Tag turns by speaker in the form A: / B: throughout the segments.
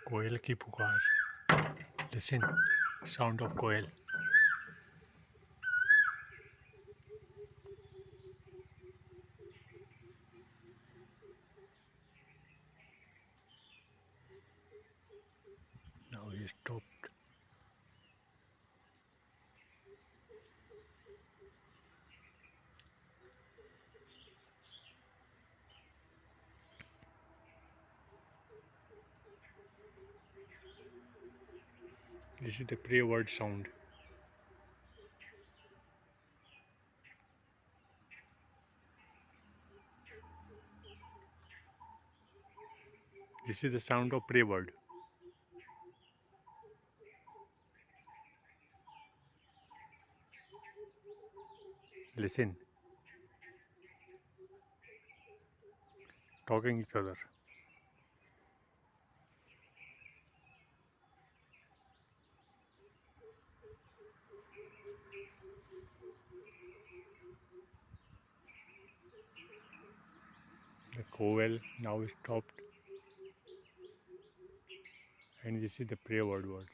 A: कोयल की पुकार. Listen, sound of coil. Now he stopped. This is the pray word sound. This is the sound of pray word. Listen, talking each other. The Koyal now stopped, and this is the pray word words.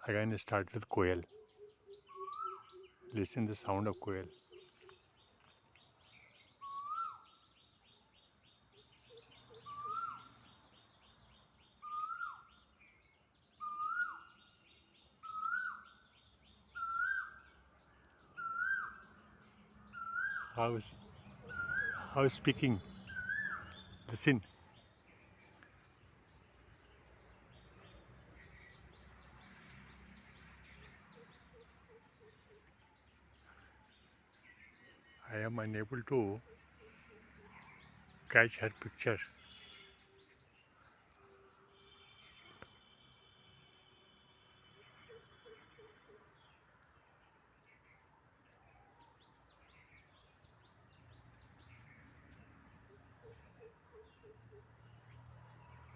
A: Again, start with Koyal. Listen the sound of Koyal. How is speaking? Listen. I am unable to catch her picture.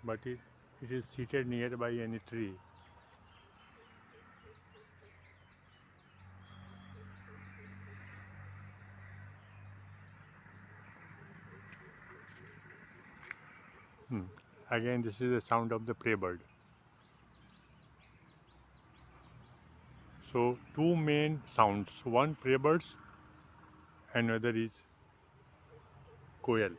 A: But it is seated nearby any tree. Again, this is the sound of the prey bird. So, two main sounds, one prey birds, and another is Koyal.